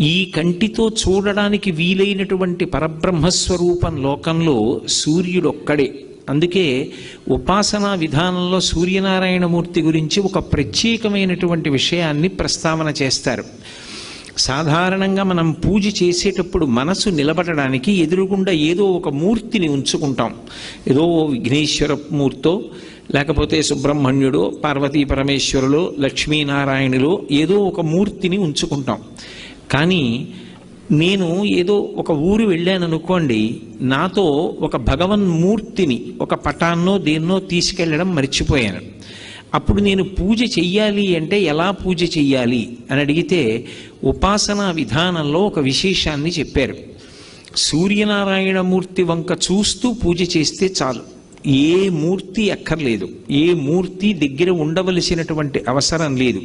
ఈ కంటితో చూడడానికి వీలైనటువంటి పరబ్రహ్మస్వరూపం లోకంలో సూర్యుడొక్కడే. అందుకే ఉపాసనా విధానంలో సూర్యనారాయణమూర్తి గురించి ఒక ప్రత్యేకమైనటువంటి విషయాన్ని ప్రస్తావన చేస్తారు. సాధారణంగా మనం పూజ చేసేటప్పుడు మనసు నిలబడడానికి ఎదురుగుండా ఏదో ఒక మూర్తిని ఉంచుకుంటాం. ఏదో విఘ్నేశ్వర మూర్తో, లేకపోతే సుబ్రహ్మణ్యుడో, పార్వతీ పరమేశ్వరులో, లక్ష్మీనారాయణులో ఏదో ఒక మూర్తిని ఉంచుకుంటాం. కానీ నేను ఏదో ఒక ఊరు వెళ్ళాననుకోండి, నాతో ఒక భగవన్మూర్తిని, ఒక పటాన్నో దేన్నో తీసుకెళ్ళడం మర్చిపోయాను. అప్పుడు నేను పూజ చెయ్యాలి అంటే ఎలా పూజ చెయ్యాలి అని అడిగితే ఉపాసనా విధానంలో ఒక విశేషాన్ని చెప్పారు. సూర్యనారాయణమూర్తి వంక చూస్తూ పూజ చేస్తే చాలు, ఏ మూర్తి అక్కర్లేదు, ఏ మూర్తి దగ్గర ఉండవలసినటువంటి అవసరం లేదు.